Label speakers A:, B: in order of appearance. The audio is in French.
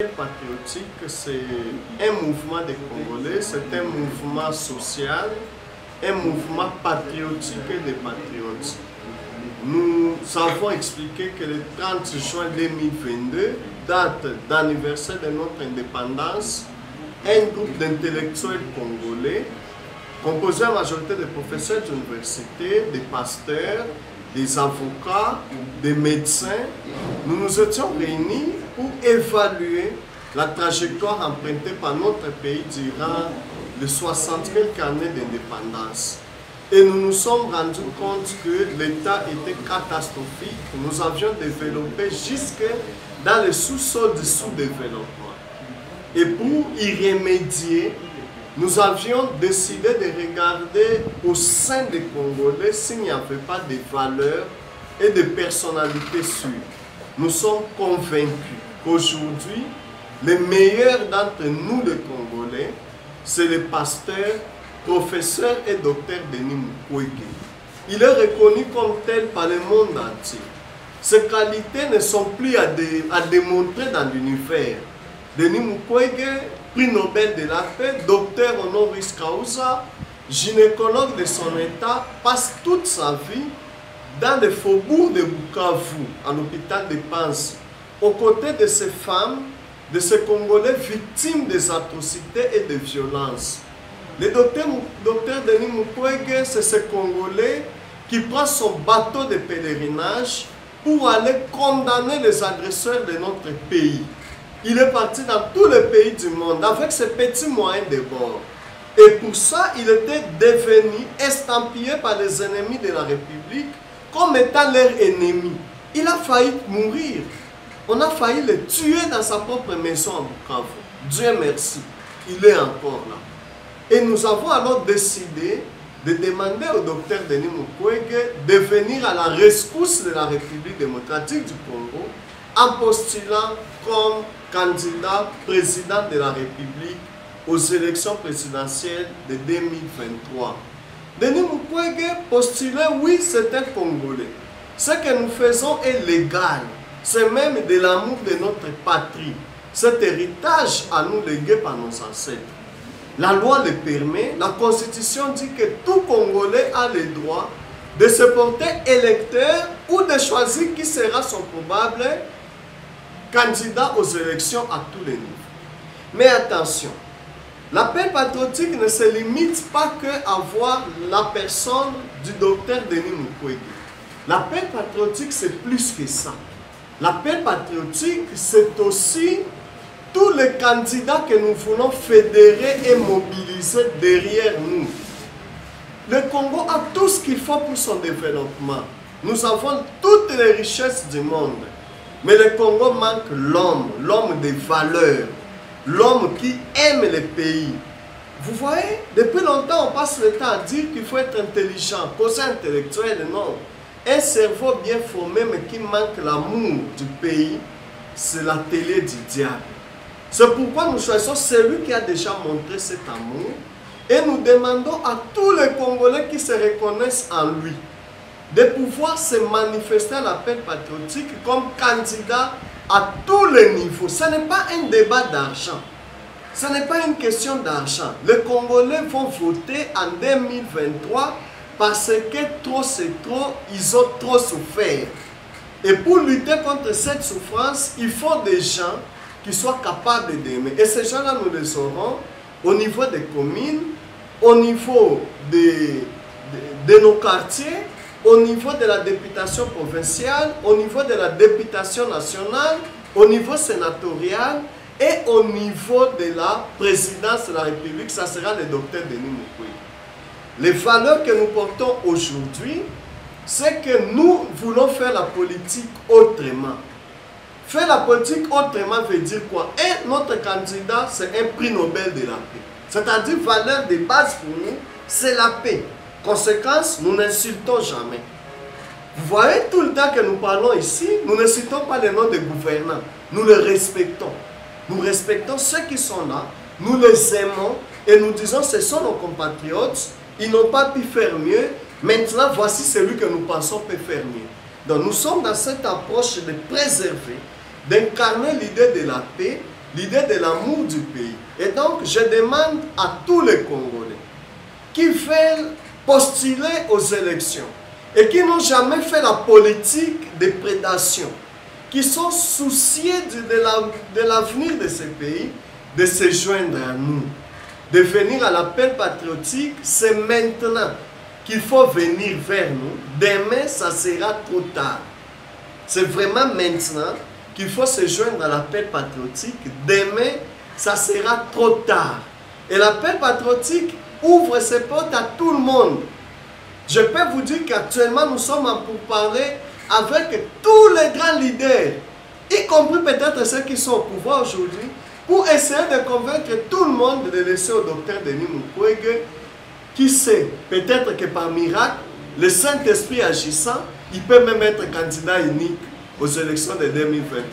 A: Patriotique, c'est un mouvement des Congolais, c'est un mouvement social, un mouvement patriotique et des patriotes. Nous avons expliqué que le 30 juin 2022, date d'anniversaire de notre indépendance, un groupe d'intellectuels congolais, composé en majorité de professeurs d'université, des pasteurs, des avocats, des médecins, nous nous étions réunis pour évaluer la trajectoire empruntée par notre pays durant les 60 quelques années d'indépendance. Et nous nous sommes rendus compte que l'État était catastrophique. Nous avions développé jusque dans le sous-sol du sous-développement. Et pour y remédier, nous avions décidé de regarder au sein des Congolais s'il n'y avait pas de valeurs et de personnalités sûres. Nous sommes convaincus qu'aujourd'hui, les meilleurs d'entre nous, les Congolais, c'est le pasteur, professeur et docteur Denis Mukwege. Il est reconnu comme tel par le monde entier. Ses qualités ne sont plus à démontrer dans l'univers. Denis Mukwege, prix Nobel de la paix, docteur honoris causa, gynécologue de son état, passe toute sa vie dans le faubourg de Bukavu, à l'hôpital de Panzi, aux côtés de ces femmes, de ces Congolais victimes des atrocités et des violences. Le docteur Denis Mukwege, c'est ce Congolais qui prend son bateau de pèlerinage pour aller condamner les agresseurs de notre pays. Il est parti dans tous les pays du monde avec ses petits moyens de bord. Et pour ça, il était devenu estampillé par les ennemis de la République comme étant leur ennemi. Il a failli mourir. On a failli le tuer dans sa propre maison à Bukavu. Dieu merci, il est encore là. Et nous avons alors décidé de demander au docteur Denis Mukwege de venir à la rescousse de la République démocratique du Congo en postulant comme candidat président de la République aux élections présidentielles de 2023. Denis Mukwege postulait, oui, c'est un Congolais. Ce que nous faisons est légal. C'est même de l'amour de notre patrie. Cet héritage à nous légué par nos ancêtres. La loi le permet, la Constitution dit que tout Congolais a le droit de se porter électeur ou de choisir qui sera son probable candidat aux élections à tous les niveaux. Mais attention, l'appel patriotique ne se limite pas qu'à voir la personne du docteur Denis Mukwege. L'appel patriotique, c'est plus que ça. L'appel patriotique, c'est aussi tous les candidats que nous voulons fédérer et mobiliser derrière nous. Le Congo a tout ce qu'il faut pour son développement. Nous avons toutes les richesses du monde. Mais le Congo manque l'homme, l'homme des valeurs, l'homme qui aime le pays. Vous voyez, depuis longtemps, on passe le temps à dire qu'il faut être intelligent, cause intellectuel, non. Un cerveau bien formé, mais qui manque l'amour du pays, c'est la télé du diable. C'est pourquoi nous choisissons celui qui a déjà montré cet amour et nous demandons à tous les Congolais qui se reconnaissent en lui de pouvoir se manifester à l'appel patriotique comme candidat à tous les niveaux. Ce n'est pas un débat d'argent. Ce n'est pas une question d'argent. Les Congolais vont voter en 2023 parce que trop c'est trop, ils ont trop souffert. Et pour lutter contre cette souffrance, il faut des gens qui soient capables d'aimer. Et ces gens-là, nous les aurons au niveau des communes, au niveau de nos quartiers, au niveau de la députation provinciale, au niveau de la députation nationale, au niveau sénatorial et au niveau de la présidence de la République. Ça sera le docteur Denis Mukwege. Les valeurs que nous portons aujourd'hui, c'est que nous voulons faire la politique autrement. Faire la politique autrement veut dire quoi? Et notre candidat, c'est un prix Nobel de la paix. C'est-à-dire, valeur de base pour nous, c'est la paix. Conséquence, nous n'insultons jamais. Vous voyez, tout le temps que nous parlons ici, nous ne citons pas les noms des gouvernants. Nous les respectons. Nous respectons ceux qui sont là, nous les aimons et nous disons ce sont nos compatriotes. Ils n'ont pas pu faire mieux. Maintenant, voici celui que nous pensons peut faire mieux. Donc, nous sommes dans cette approche de préserver, d'incarner l'idée de la paix l'idée de l'amour du pays. Et donc, je demande à tous les Congolais qui veulent postuler aux élections et qui n'ont jamais fait la politique de prédation, qui sont souciés de l'avenir de ce pays, de se joindre à nous, de venir à l'appel patriotique. C'est maintenant qu'il faut venir vers nous. Demain, ça sera trop tard. C'est vraiment maintenant qu'il faut se joindre à l'appel patriotique. Demain, ça sera trop tard. Et l'appel patriotique ouvre ses portes à tout le monde. Je peux vous dire qu'actuellement, nous sommes en pourparlers avec tous les grands leaders, y compris peut-être ceux qui sont au pouvoir aujourd'hui, pour essayer de convaincre tout le monde de laisser au docteur Denis Mukwege. Qui sait, peut-être que par miracle, le Saint-Esprit agissant, il peut même être candidat unique aux élections de 2023.